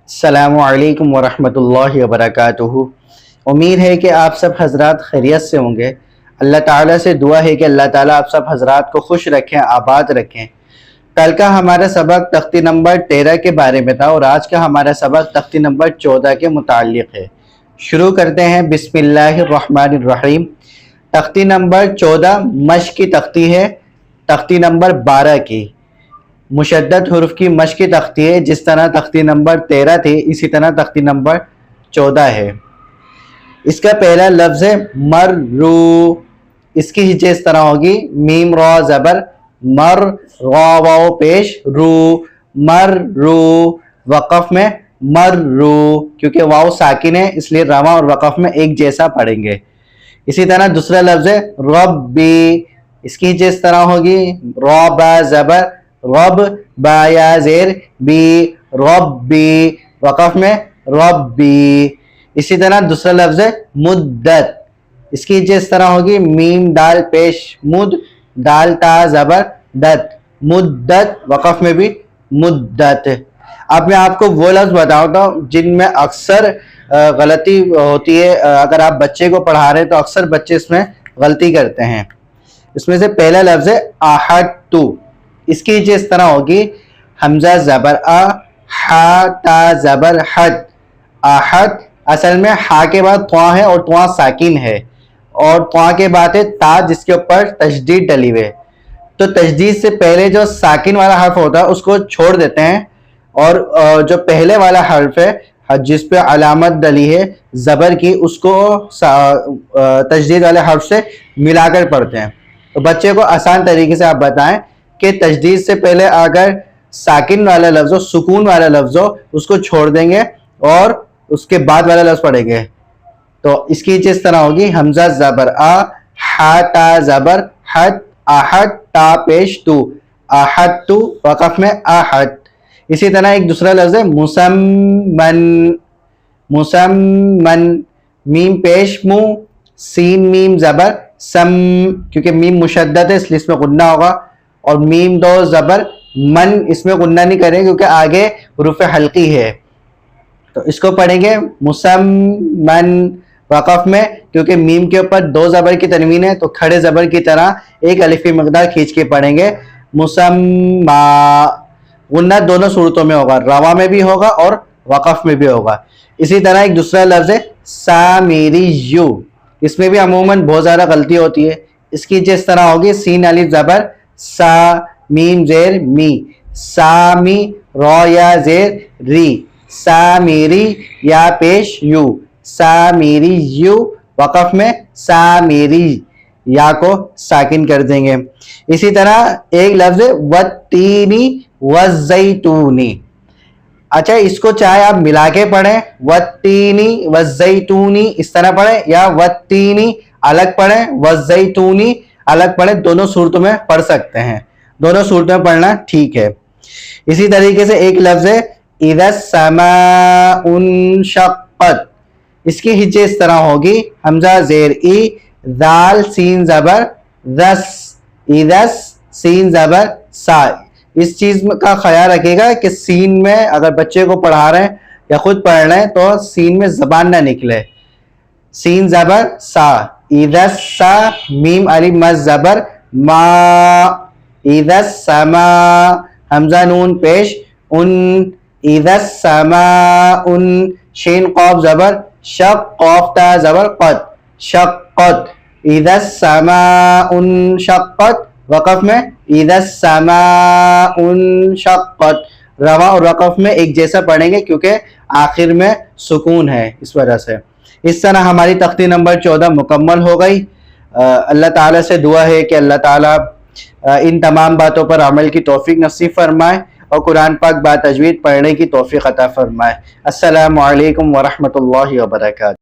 السلام علیکم ورحمۃ اللہ وبرکاتہ۔ امید ہے کہ آپ سب حضرات خیریت سے ہوں گے۔ اللہ تعالیٰ سے دعا ہے کہ اللہ تعالیٰ آپ سب حضرات کو خوش رکھیں، آباد رکھیں۔ کل کا ہمارا سبق تختی نمبر 13 کے بارے میں تھا اور آج کا ہمارا سبق تختی نمبر 14 کے متعلق ہے۔ شروع کرتے ہیں، بسم اللہ الرحمن الرحیم۔ تختی نمبر 14 مشق کی تختی ہے، تختی نمبر 12 کی مشدد حروف کی مشق کی تختی ہے۔ جس طرح تختی نمبر 13 تھی اسی طرح تختی نمبر 14 ہے۔ اس کا پہلا لفظ ہے مرو، اس کی ہجے اس طرح ہوگی، میم را زبر مر، را واو پیش رو، مرو، وقف میں مرو، کیونکہ واو ساکن ہے اس لیے رواں اور وقف میں ایک جیسا پڑھیں گے۔ اسی طرح دوسرا لفظ ہے ربی، اس کی ہجے اس طرح ہوگی، را با زبر رب، با یا زیر بی، ربی، وقف میں ربی۔ اسی طرح دوسرا لفظ ہے مدت، اس کی ہجے اس طرح ہوگی، میم دال پیش مد، دال تا زبر دت، مدت، وقف میں بھی مدت۔ اب میں آپ کو وہ لفظ بتاتا ہوں جن میں اکثر غلطی ہوتی ہے۔ اگر آپ بچے کو پڑھا رہے ہیں تو اکثر بچے اس میں غلطی کرتے ہیں۔ اس میں سے پہلا لفظ ہے احدتو، اس کی ہجے اس طرح ہوگی، حمزہ زبر آ، ہا تا زبر حد، احد۔ اصل میں ہا کے بعد تواں ہے اور تواں ساکن ہے، اور تواں کے بعد ہے تا جس کے اوپر تشدید ڈلی ہوئے، تو تشدید سے پہلے جو ساکن والا حرف ہوتا ہے اس کو چھوڑ دیتے ہیں، اور جو پہلے والا حرف ہے جس پہ علامت ڈلی ہے زبر کی، اس کو تشدید والے حرف سے ملا کر پڑھتے ہیں۔ تو بچے کو آسان طریقے سے آپ بتائیں کہ تشدید سے پہلے اگر ساکن والا لفظ ہو، سکون والا لفظ ہو، اس کو چھوڑ دیں گے اور اس کے بعد والا لفظ پڑھیں گے۔ تو اس کی اس طرح ہوگی، حمزہ زبر آ، ہا تا زبر حد، احد، تا پیش تو، احد تو، وقف میں احد۔ اسی طرح ایک دوسرا لفظ ہے مسمن، مسمن، میم پیش مو، سین میم زبر سم، کیونکہ میم مشدد ہے اس لیے اس میں غنہ ہوگا، اور میم دو زبر من، اس میں غنہ نہیں کریں کیونکہ آگے حروف حلقی ہے، تو اس کو پڑھیں گے مسمن، وقف میں کیونکہ میم کے اوپر دو زبر کی تنوین ہے تو کھڑے زبر کی طرح ایک الف کی مقدار کھینچ کے پڑھیں گے، مسما۔ غنہ دونوں صورتوں میں ہوگا، رواں میں بھی ہوگا اور وقف میں بھی ہوگا۔ اسی طرح ایک دوسرا لفظ ہے سامیریو، اس میں بھی عموماً بہت زیادہ غلطی ہوتی ہے۔ اس کی جس طرح ہوگی، سین الف زبر سا، میم زیر می، سامی، را یا زیر ری، سامیری، یا پیش یو، سامیری یو، وقف میں سامیری، یا کو ساکن کر دیں گے۔ اسی طرح ایک لفظ ہے والتینی والزیتونی، اچھا اس کو چاہے آپ ملا کے پڑھیں، والتینی والزیتونی اس طرح پڑھیں، یا والتینی الگ پڑھیں والزیتونی الگ پڑھیں، دونوں صورتوں میں پڑھ سکتے ہیں، دونوں صورتوں میں پڑھنا ٹھیک ہے۔ اسی طریقے سے ایک لفظ ہے اذا السماء انشقت، اس کی ہجے اس طرح ہوگی، حمزہ زیر ای، ذال سین زبر ذس، اذا سین زبر سا۔ اس چیز کا خیال رکھے گا کہ سین میں اگر بچے کو پڑھا رہے ہیں یا خود پڑھ رہے ہیں تو سین میں زبان نہ نکلے، سین زبر سا، اذا سا، میم الف مز زبر ما، اذا السماء، حمزہ نون پیش ان، اذا السماء ان، شین قاف زبر شق، قاف تا زبر قد، شقت، اذا السماء انشقت، وقف میں اذا السماء انشقت، رواں اور وقف میں ایک جیسا پڑھیں گے کیونکہ آخر میں سکون ہے اس وجہ سے۔ اس طرح ہماری تختی نمبر 14 مکمل ہو گئی۔ اللہ تعالیٰ سے دعا ہے کہ اللہ تعالیٰ ان تمام باتوں پر عمل کی توفیق نصیب فرمائے اور قرآن پاک با تجوید پڑھنے کی توفیق عطا فرمائے۔ السلام علیکم ورحمۃ اللہ وبرکاتہ۔